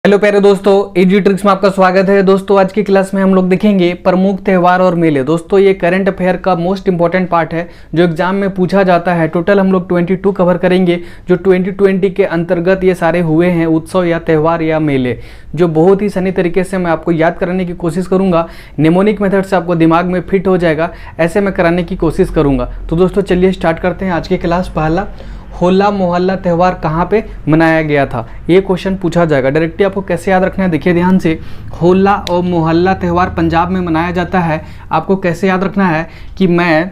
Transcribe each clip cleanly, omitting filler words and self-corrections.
Hello प्यारे दोस्तों, easy tricks में आपका स्वागत है। दोस्तों आज की क्लास में हम लोग देखेंगे प्रमुख त्योहार और मेले। दोस्तों ये करंट अफेयर का मोस्ट इंपॉर्टेंट पार्ट है जो एग्जाम में पूछा जाता है। टोटल हम लोग 22 कवर करेंगे जो 2020 के अंतर्गत ये सारे हुए हैं उत्सव या त्यौहार या मेले, जो बहुत ही सही तरीके से मैं आपको याद कराने की कोशिश करूँगा। निमोनिक मेथड से आपको दिमाग में फिट हो जाएगा, ऐसे मैं कराने की कोशिश करूँगा। तो दोस्तों चलिए स्टार्ट करते हैं आज की क्लास। पहला, होला मोहल्ला त्यौहार कहाँ पे मनाया गया था, ये क्वेश्चन पूछा जाएगा। डायरेक्टली आपको कैसे याद रखना है, देखिए ध्यान से। होला और मोहल्ला त्यौहार पंजाब में मनाया जाता है। आपको कैसे याद रखना है कि मैं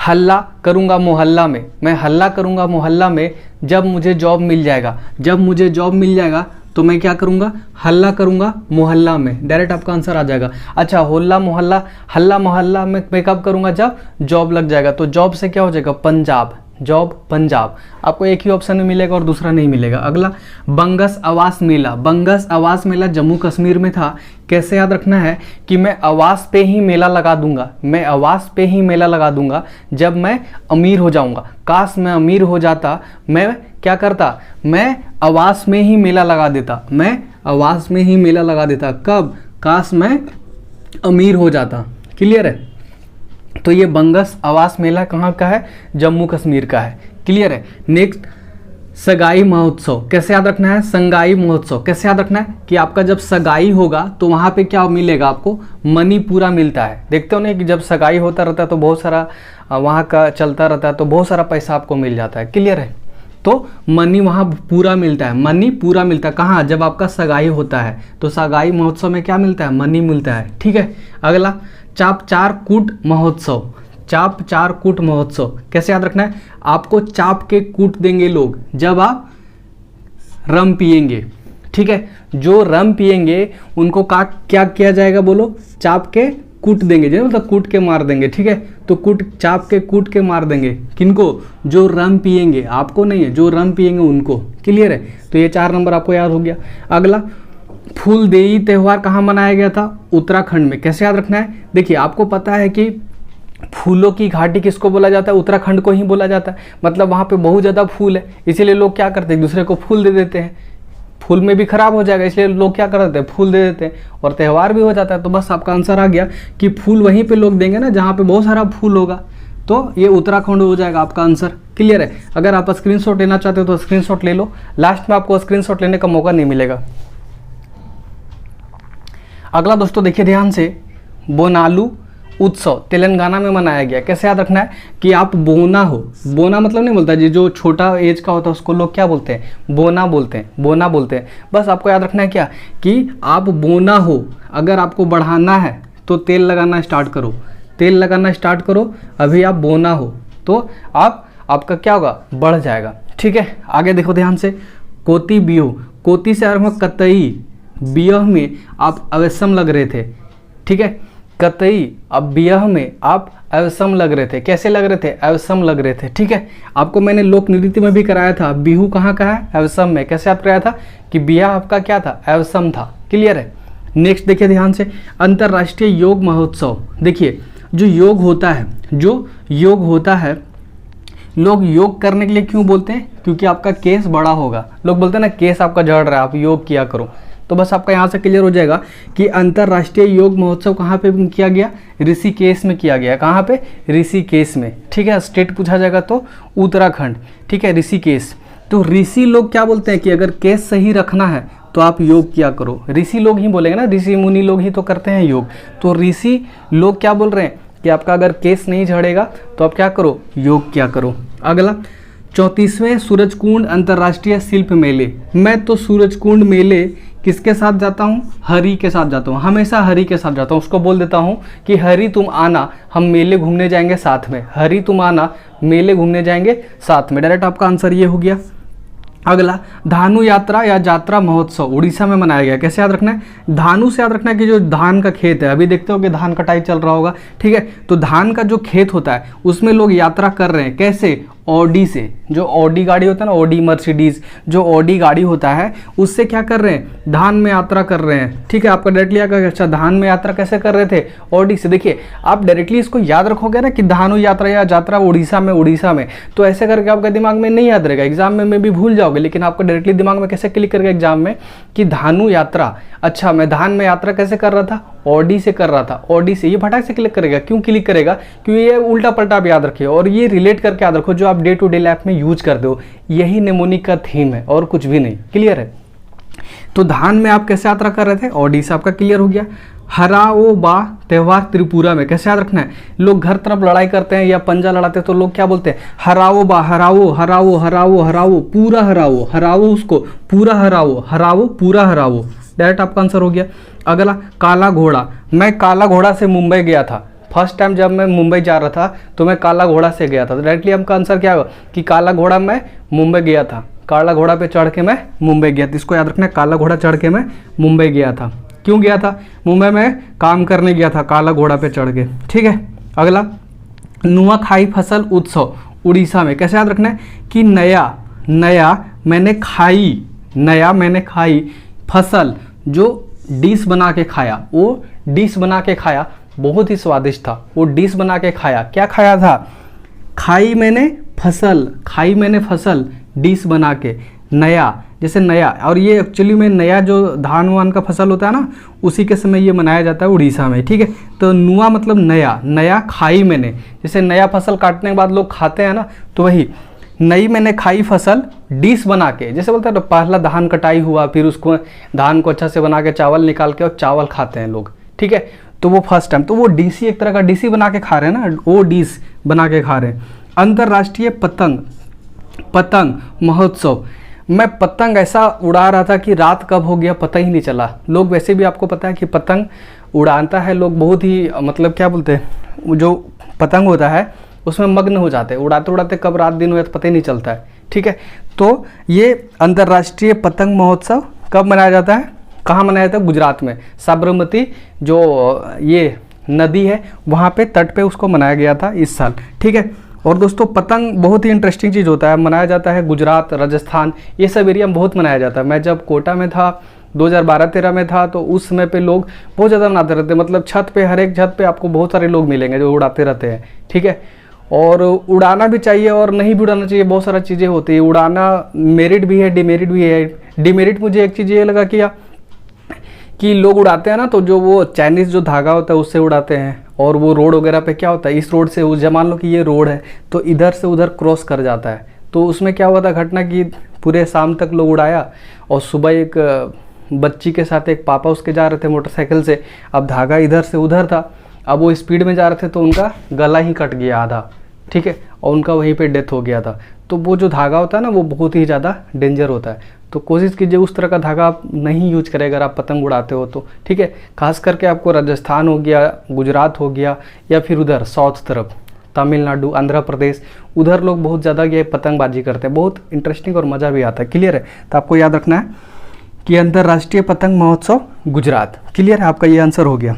हल्ला करूँगा मोहल्ला में, मैं हल्ला करूँगा मोहल्ला में जब मुझे जॉब मिल जाएगा। जब मुझे जॉब मिल जाएगा तो मैं क्या करूँगा, हल्ला करूँगा मोहल्ला में। डायरेक्ट आपका आंसर आ जाएगा। अच्छा, होला मोहल्ला, हल्ला मोहल्ला में मैं कब करूँगा, जब जॉब लग जाएगा। तो जॉब से क्या हो जाएगा, पंजाब, जॉब पंजाब। आपको एक ही ऑप्शन में मिलेगा और दूसरा नहीं मिलेगा। अगला, बंगस आवास मेला। बंगस आवास मेला जम्मू कश्मीर में था। कैसे याद रखना है कि मैं आवास पे ही मेला लगा दूंगा, मैं आवास पे ही मेला लगा दूंगा जब मैं अमीर हो जाऊंगा। काश मैं अमीर हो जाता, मैं क्या करता, मैं आवास में ही मेला लगा देता, मैं आवास में ही मेला लगा देता। कब, काश मैं अमीर हो जाता। क्लियर है। तो ये बंगस आवास मेला कहाँ का है, जम्मू कश्मीर का है। क्लियर है। नेक्स्ट, सगाई महोत्सव। कैसे याद रखना है, संगाई महोत्सव। कैसे याद रखना है कि आपका जब सगाई होगा तो वहाँ पे क्या मिलेगा, आपको मनी पूरा मिलता है। देखते हो ना कि जब सगाई होता रहता है तो बहुत सारा वहाँ का चलता रहता है तो बहुत सारा पैसा आपको मिल जाता है। क्लियर है। तो मनी वहाँ पूरा मिलता है, मनी पूरा मिलता है। कहाँ, जब आपका सगाई होता है तो सगाई महोत्सव में क्या मिलता है, मनी मिलता है। ठीक है। अगला, चाप चार कूट महोत्सव। चाप चार कूट महोत्सव कैसे याद रखना है, आपको चाप के कूट देंगे लोग जब आप रम पिएंगे। ठीक है। जो रम पिएंगे उनको क्या किया जाएगा, बोलो, चाप के कूट देंगे, जो मतलब कूट के मार देंगे। ठीक है। तो कूट, चाप के कूट के मार देंगे किनको, जो रम पिएंगे, आपको नहीं है, जो रम पिएंगे उनको। क्लियर है। तो ये 4 नंबर आपको याद हो गया। अगला, फूलदेई त्यौहार कहाँ मनाया गया था, उत्तराखंड में। कैसे याद रखना है, देखिए आपको पता है कि फूलों की घाटी किसको बोला जाता है, उत्तराखंड को ही बोला जाता है। मतलब वहाँ पे बहुत ज़्यादा फूल है, इसीलिए लोग क्या करते हैं, एक दूसरे को फूल दे देते हैं। फूल में भी खराब हो जाएगा इसलिए लोग क्या कर देते हैं, फूल दे देते हैं, और त्यौहार भी हो जाता है। तो बस आपका आंसर आ गया कि फूल वहीं पर लोग देंगे ना जहाँ पर बहुत सारा फूल होगा, तो ये उत्तराखंड हो जाएगा आपका आंसर। क्लियर है। अगर आप स्क्रीनशॉट लेना चाहते हो तो स्क्रीनशॉट ले लो, लास्ट में आपको स्क्रीनशॉट लेने का मौका नहीं मिलेगा। अगला दोस्तों देखिए ध्यान से, बोनालू उत्सव तेलंगाना में मनाया गया। कैसे याद रखना है कि आप बोना हो, बोना मतलब नहीं बोलता जी, जो छोटा एज का होता है उसको लोग क्या बोलते हैं, बोना बोलते हैं, बोना बोलते हैं। बस आपको याद रखना है क्या, कि आप बोना हो। अगर आपको बढ़ाना है तो तेल लगाना स्टार्ट करो, तेल लगाना स्टार्ट करो। अभी आप बोना हो तो आपका क्या होगा, बढ़ जाएगा। ठीक है। आगे देखो ध्यान से, कोती बिहू। कोती से आरंभ, कतई, बियह में आप अवश्यम लग रहे थे। ठीक है। कतई, अब बियह में आप अवश्यम लग रहे थे। कैसे लग रहे थे, अवश्यम लग रहे थे। ठीक है। आपको मैंने लोक नृत्य में भी कराया था, बिहू कहाँ का है, अवश्यम में। कैसे याद कराया था कि बिया आपका क्या था, अवश्यम था। क्लियर है। नेक्स्ट देखिए ध्यान से, अंतर्राष्ट्रीय योग महोत्सव। देखिए जो योग होता है, जो योग होता है, लोग योग करने के लिए क्यों बोलते हैं, क्योंकि आपका केस बड़ा होगा। लोग बोलते हैं ना केस आपका झड़ रहा है, आप योग किया करो। तो बस आपका यहाँ से क्लियर हो जाएगा कि अंतर्राष्ट्रीय योग महोत्सव कहाँ पे किया गया, ऋषिकेश में किया गया। कहाँ पे, ऋषिकेश में। ठीक है। स्टेट पूछा जाएगा तो उत्तराखंड। ठीक है, ऋषिकेश। तो ऋषि लोग क्या बोलते हैं कि अगर केस सही रखना है तो आप योग किया करो। ऋषि लोग ही बोलेंगे ना, ऋषि मुनि लोग ही तो करते हैं योग। तो ऋषि लोग क्या बोल रहे हैं कि आपका अगर केस नहीं झड़ेगा तो आप क्या करो, योग क्या करो। अगला, 34वें सूरजकुंड अंतर्राष्ट्रीय शिल्प मेले। मैं तो सूरजकुंड मेले किसके साथ जाता हूँ, हरि के साथ जाता हूँ, हमेशा हरि के साथ जाता हूँ। उसको बोल देता हूँ कि हरि तुम आना, हम मेले घूमने जाएंगे साथ में। हरि तुम आना, मेले घूमने जाएंगे साथ में। डायरेक्ट आपका आंसर ये हो गया। अगला, धानु यात्रा या जात्रा महोत्सव उड़ीसा में मनाया गया। कैसे याद रखना है, धानु से याद रखना है कि जो धान का खेत है, अभी देखते हो कि धान कटाई चल रहा होगा। ठीक है। तो धान का जो खेत होता है उसमें लोग यात्रा कर रहे हैं। कैसे, ऑडी से, जो ऑडी गाड़ी होता है ना, ऑडी मर्सिडीज, जो ऑडी गाड़ी होता है उससे क्या कर रहे हैं, धान में यात्रा कर रहे हैं। ठीक है, आपका डायरेक्टली आकर अच्छा धान में यात्रा कैसे कर रहे थे, ऑडी से। देखिए आप डायरेक्टली इसको याद रखोगे ना कि धानु यात्रा या यात्रा उड़ीसा में, तो ऐसे करके आपका दिमाग में नहीं याद रहेगा, एग्जाम में भी भूल जाओगे, लेकिन आपका डायरेक्टली दिमाग में कैसे क्लिक करेगा एग्जाम में कि धानु यात्रा, अच्छा मैं धान में यात्रा कैसे कर रहा था, ऑडी से कर रहा था, ऑडी से, ये फटाक से क्लिक करेगा। क्यों क्लिक करेगा, क्योंकि ये उल्टा पलटा आप याद रखिए और ये रिलेट करके याद रखो जो आप डे टू डे लाइफ में यूज करते हो, यही नेमोनिक का थीम है और कुछ भी नहीं। क्लियर है, तो धान में आप कैसे यात्रा कर रहे थे, ऑडी से, आपका क्लियर हो गया। हराओ बा त्योहार त्रिपुरा में, कैसे याद रखना है, लोग घर तरफ लड़ाई करते हैं या पंजा लड़ाते हैं तो लोग क्या बोलते हैं, हराओ बा, हराओ हराओ हराओ हराओ, पूरा हराओ, हराओ उसको पूरा हराओ, हराओ पूरा हराओ, डायरेक्ट आपका आंसर हो गया। अगला काला घोड़ा, मैं काला घोड़ा से मुंबई गया था, फर्स्ट टाइम जब मैं मुंबई जा रहा था तो मैं काला घोड़ा से गया था, तो डायरेक्टली आपका आंसर क्या होगा कि काला घोड़ा मैं मुंबई गया था, काला घोड़ा पे चढ़ के मैं मुंबई गया था। इसको याद रखना है, काला घोड़ा चढ़ के मैं मुंबई गया था। क्यों गया था, मुंबई में काम करने गया था काला घोड़ा पे चढ़ के। ठीक है, अगला नुआखाई फसल उत्सव उड़ीसा में, कैसे याद रखना है कि नया मैंने खाई फसल, जो डिश बना के खाया, वो डिश बना के खाया, बहुत ही स्वादिष्ट था, वो डिश बना के खाया। क्या खाया था, खाई मैंने फसल डिश बना के, नया जैसे नया, और ये एक्चुअली में नया जो धान वान का फसल होता है ना, उसी के समय ये मनाया जाता है उड़ीसा में। ठीक है, तो नुआ मतलब नया खाई मैंने, जैसे नया फसल काटने के बाद लोग खाते हैं ना, तो वही नई मैंने खाई फसल डिश बना के, जैसे बोलते हैं तो पहला धान कटाई हुआ, फिर उसको धान को अच्छा से बना के चावल निकाल के और चावल खाते हैं लोग। ठीक है, तो वो फर्स्ट टाइम, तो वो डीसी एक तरह का डीसी बना के खा रहे हैं ना, वो डिश बना के खा रहे हैं। अंतर्राष्ट्रीय पतंग महोत्सव, मैं पतंग ऐसा उड़ा रहा था कि रात कब हो गया पता ही नहीं चला। लोग वैसे भी आपको पता है कि पतंग उड़ाता है लोग बहुत ही, मतलब क्या बोलते हैं, जो पतंग होता है उसमें मग्न हो जाते हैं, उड़ाते उड़ाते कब रात दिन हो जाता पता ही नहीं चलता है। ठीक है, तो ये अंतर्राष्ट्रीय पतंग महोत्सव कब मनाया जाता है, कहाँ मनाया जाता है, गुजरात में, साबरमती जो ये नदी है वहाँ पे तट पे उसको मनाया गया था इस साल। ठीक है, और दोस्तों पतंग बहुत ही इंटरेस्टिंग चीज़ होता है, मनाया जाता है गुजरात, राजस्थान, ये सब एरिया में बहुत मनाया जाता है। मैं जब कोटा में था 2012-13 में था तो उस समय पे लोग बहुत ज़्यादा मनाते रहते हैं, मतलब छत पे, हर एक छत पे आपको बहुत सारे लोग मिलेंगे जो उड़ाते रहते हैं। ठीक है, और उड़ाना भी चाहिए और नहीं भी उड़ाना चाहिए, बहुत सारा चीज़ें होती है, उड़ाना मेरिट भी है, डिमेरिट भी है। डिमेरिट मुझे एक चीज़ ये लगा कि लोग उड़ाते हैं ना, तो जो वो चाइनीज़ जो धागा होता है उससे उड़ाते हैं, और वो रोड वगैरह पे क्या होता है, इस रोड से उस, मान लो कि ये रोड है तो इधर से उधर क्रॉस कर जाता है, तो उसमें क्या हुआ था घटना कि पूरे शाम तक लोग उड़ाया और सुबह एक बच्ची के साथ एक पापा उसके जा रहे थे मोटरसाइकिल से, अब धागा इधर से उधर था, अब वो स्पीड में जा रहे थे तो उनका गला ही कट गया आधा। ठीक है, और उनका वहीं पे डेथ हो गया था। तो वो जो धागा होता है ना वो बहुत ही ज़्यादा डेंजर होता है, तो कोशिश कीजिए उस तरह का धागा आप नहीं यूज करें अगर आप पतंग उड़ाते हो तो। ठीक है, खास करके आपको राजस्थान हो गया, गुजरात हो गया, या फिर उधर साउथ तरफ तमिलनाडु, आंध्र प्रदेश, उधर लोग बहुत ज़्यादा ये पतंगबाजी करते हैं, बहुत इंटरेस्टिंग और मज़ा भी आता है। क्लियर है, तो आपको याद रखना है कि अंतर्राष्ट्रीय पतंग महोत्सव गुजरात। क्लियर है, आपका ये आंसर हो गया।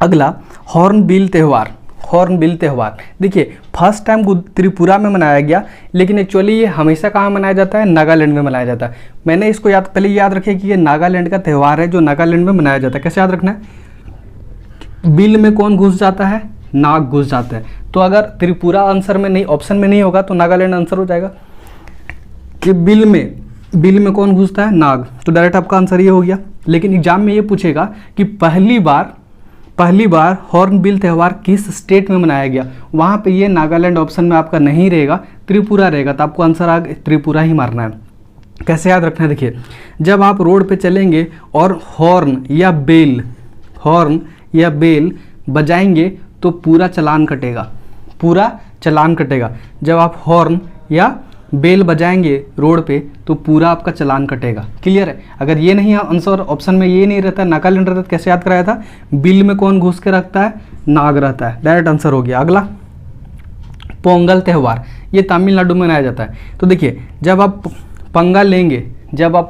अगला हॉर्नबिल त्यौहार। हॉर्नबिल त्यौहार देखिए फर्स्ट टाइम त्रिपुरा में मनाया गया, लेकिन एक्चुअली ये हमेशा कहाँ मनाया जाता है, नागालैंड में मनाया जाता है। मैंने इसको पहले याद रखिए कि ये नागालैंड का त्यौहार है जो नागालैंड में मनाया जाता है। कैसे याद रखना है, बिल में कौन घुस जाता है, नाग घुस जाता है। तो अगर त्रिपुरा आंसर में नहीं, ऑप्शन में नहीं होगा तो नागालैंड आंसर हो जाएगा कि बिल में कौन घुसता है, नाग। तो डायरेक्ट आपका आंसर ये हो गया। लेकिन एग्जाम में ये पूछेगा कि पहली बार हॉर्नबिल त्यौहार किस स्टेट में मनाया गया, वहाँ पे ये नागालैंड ऑप्शन में आपका नहीं रहेगा, त्रिपुरा रहेगा। तो आपको आंसर आगे त्रिपुरा ही मारना है। कैसे याद रखना है, देखिए जब आप रोड पे चलेंगे और हॉर्न या बेल बजाएंगे तो पूरा चालान कटेगा। जब आप हॉर्न या बेल बजाएंगे रोड पे तो पूरा आपका चालान कटेगा। क्लियर है, अगर ये नहीं आंसर ऑप्शन में ये नहीं रहता, नागालैंड रहता, कैसे याद कराया था, बिल में कौन घुस के रखता है, नाग रहता है। डायरेक्ट आंसर हो गया। अगला पोंगल त्यौहार, ये तमिलनाडु में मनाया जाता है। तो देखिए जब आप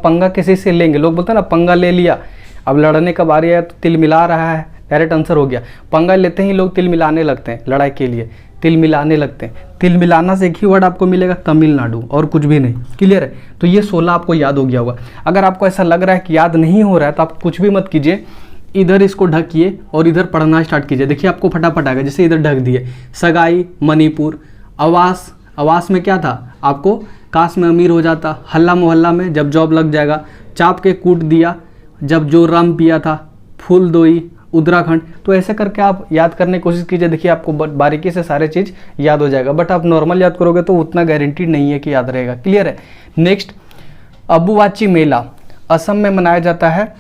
पंगा किसी से लेंगे, लोग बोलते हैं ना पंगा ले लिया, अब लड़ने का बारी है तो तिल मिला रहा है, डायरेक्ट आंसर हो गया। पंगा लेते ही लोग तिल मिलाने लगते हैं लड़ाई के लिए। तिल मिलाने लगते हैं। तिल मिलाना से एक ही वर्ड आपको मिलेगा, तमिलनाडु, और कुछ भी नहीं। क्लियर है? तो ये 16 आपको याद हो गया होगा। अगर आपको ऐसा लग रहा है कि याद नहीं हो रहा है तो आप कुछ भी मत कीजिए, इधर इसको ढकिए और इधर पढ़ना स्टार्ट कीजिए। देखिए आपको फटाफट आएगा। जैसे इधर ढक दिए, सगाई मणिपुर, आवास, आवास में क्या था आपको, काश में अमीर हो जाता, हल्ला मोहल्ला में जब जॉब लग जाएगा, चाप के कूट दिया जब जो रम पिया था, फूल दोई उत्तराखंड। तो ऐसे करके आप याद करने की कोशिश कीजिए। देखिए आपको बारीकी से सारे चीज़ याद हो जाएगा, बट आप नॉर्मल याद करोगे तो उतना गारंटी नहीं है कि याद रहेगा। क्लियर है? नेक्स्ट, अम्बुबाची मेला असम में मनाया जाता है।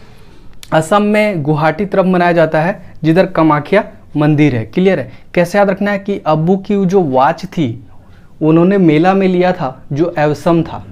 असम में गुवाहाटी तरफ मनाया जाता है, जिधर कामाख्या मंदिर है। क्लियर है? कैसे याद रखना है कि अब्बू की जो वॉच थी उन्होंने मेला में लिया था जो एवसम था।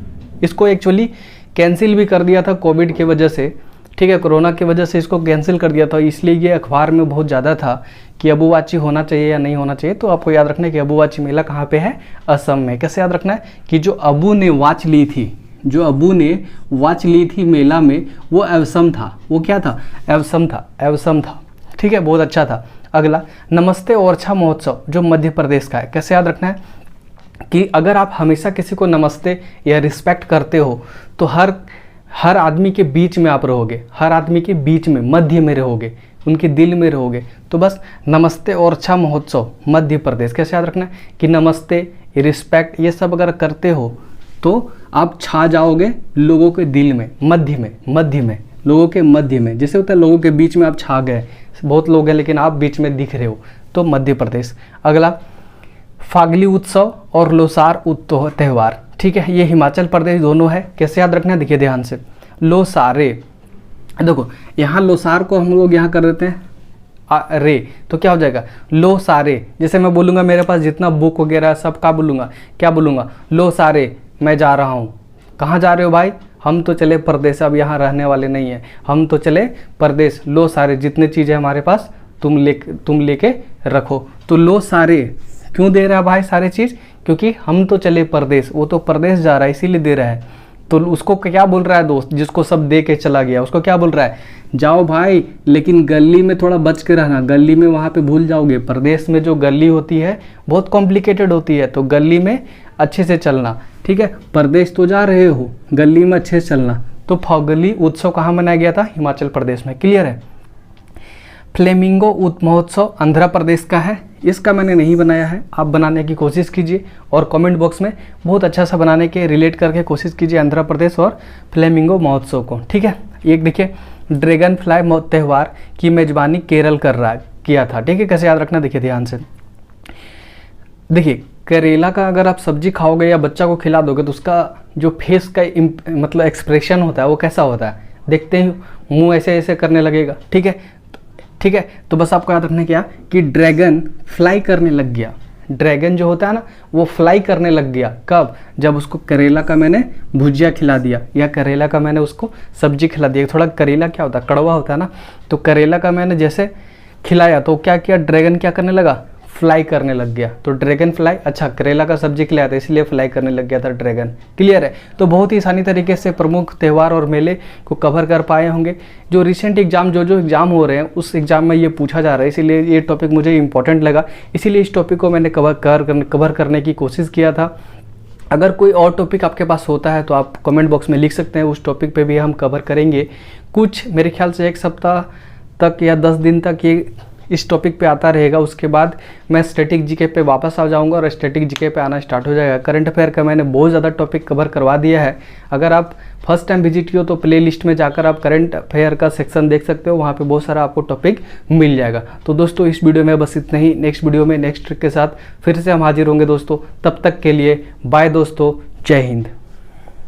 इसको एक्चुअली कैंसिल भी कर दिया था कोविड की वजह से, ठीक है, कोरोना की वजह से इसको कैंसिल कर दिया था। इसलिए ये अखबार में बहुत ज़्यादा था कि अम्बुबाची होना चाहिए या नहीं होना चाहिए। तो आपको याद रखना है कि अम्बुबाची मेला कहाँ पे है, असम में। कैसे याद रखना है कि जो अबू ने वॉच ली थी, जो अबू ने वॉच ली थी मेला में, वो एवसम था। वो क्या था? एवसम था, एवसम था। ठीक है, बहुत अच्छा था। अगला, नमस्ते ओरछा महोत्सव जो मध्य प्रदेश का है। कैसे याद रखना है कि अगर आप हमेशा किसी को नमस्ते या रिस्पेक्ट करते हो तो हर आदमी के बीच में आप रहोगे, हर आदमी के बीच में, मध्य में रहोगे, उनके दिल में रहोगे। तो बस नमस्ते ओरछा महोत्सव मध्य प्रदेश। कैसे याद रखना है कि नमस्ते, रिस्पेक्ट, ये सब अगर करते हो तो आप छा जाओगे लोगों के दिल में, मध्य में, मध्य में, लोगों के मध्य में। जैसे होता है लोगों के बीच में आप छा गए, बहुत लोग हैं लेकिन आप बीच में दिख रहे हो, तो मध्य प्रदेश। अगला, फागली उत्सव और लोसार त्यौहार। ठीक है, ये हिमाचल प्रदेश दोनों है। कैसे याद रखना है? देखिए ध्यान से, लोसारे, देखो यहाँ लोसार को हम लोग यहाँ कर देते हैं रे, तो क्या हो जाएगा लो सारे। जैसे मैं बोलूँगा मेरे पास जितना बुक वगैरह सब का बोलूँगा, क्या बोलूँगा? लो सारे, मैं जा रहा हूँ। कहाँ जा रहे हो भाई? हम तो चले परदेश, अब यहाँ रहने वाले नहीं हैं, हम तो चले परदेश। लो सारे, जितने चीज़ें हमारे पास तुम लेके रखो। तो लो सारे क्यों दे रहा है भाई सारे चीज़? क्योंकि हम तो चले परदेश, वो तो परदेश जा रहा है इसीलिए दे रहा है। तो उसको क्या बोल रहा है दोस्त, जिसको सब दे के चला गया, उसको क्या बोल रहा है? जाओ भाई, लेकिन गली में थोड़ा बच के रहना, गली में वहाँ पे भूल जाओगे। परदेश में जो गली होती है बहुत कॉम्प्लिकेटेड होती है, तो गली में अच्छे से चलना। ठीक है, परदेश तो जा रहे हो, गली में अच्छे से चलना। तो फागली उत्सव कहाँ मनाया गया था? हिमाचल प्रदेश में। क्लियर है? फ्लेमिंगो महोत्सव आंध्र प्रदेश का है। इसका मैंने नहीं बनाया है, आप बनाने की कोशिश कीजिए और कमेंट बॉक्स में बहुत अच्छा सा बनाने के रिलेट करके कोशिश कीजिए आंध्र प्रदेश और फ्लेमिंगो महोत्सव को। ठीक है, एक देखिए, ड्रैगन फ्लाई त्यौहार की मेजबानी केरल किया था। ठीक है, कैसे याद रखना? देखिए ध्यान से, देखिए करेला का अगर आप सब्जी खाओगे या बच्चा को खिला दोगे तो उसका जो फेस का मतलब एक्सप्रेशन होता है वो कैसा होता है? देखते ही मुंह ऐसे ऐसे करने लगेगा। ठीक है, ठीक है, तो बस आपको याद रखना क्या कि ड्रैगन फ्लाई करने लग गया। ड्रैगन जो होता है ना वो फ्लाई करने लग गया। कब? जब उसको करेला का मैंने भुजिया खिला दिया या करेला का मैंने उसको सब्जी खिला दिया। थोड़ा करेला क्या होता है, कड़वा होता है ना, तो करेला का मैंने जैसे खिलाया तो क्या किया, ड्रैगन क्या करने लगा? फ्लाई करने लग गया। तो ड्रैगन फ्लाई, अच्छा करेला का सब्जी खिलाया था इसलिए फ्लाई करने लग गया था ड्रैगन। क्लियर है? तो बहुत ही आसानी तरीके से प्रमुख त्यौहार और मेले को कवर कर पाए होंगे। जो रिसेंट एग्जाम जो एग्जाम हो रहे हैं उस एग्जाम में ये पूछा जा रहा है, इसीलिए ये टॉपिक मुझे इंपॉर्टेंट लगा, इसीलिए इस टॉपिक को मैंने कवर करने की कोशिश किया था। अगर कोई और टॉपिक आपके पास होता है तो आप कमेंट बॉक्स में लिख सकते हैं, उस टॉपिक पे भी हम कवर करेंगे। कुछ मेरे ख्याल से 1 सप्ताह तक या 10 दिन तक ये इस टॉपिक पे आता रहेगा। उसके बाद मैं स्टैटिक जीके पे वापस आ जाऊंगा और स्टैटिक जीके पे आना स्टार्ट हो जाएगा। करंट अफेयर का मैंने बहुत ज़्यादा टॉपिक कवर करवा दिया है। अगर आप फर्स्ट टाइम विजिट किए हो तो प्ले लिस्ट में जाकर आप करंट अफेयर का सेक्शन देख सकते हो, वहाँ पे बहुत सारा आपको टॉपिक मिल जाएगा। तो दोस्तों इस वीडियो में बस इतना ही। नेक्स्ट वीडियो में नेक्स्ट ट्रिक के साथ फिर से हम हाजिर होंगे दोस्तों। तब तक के लिए बाय दोस्तों, जय हिंद।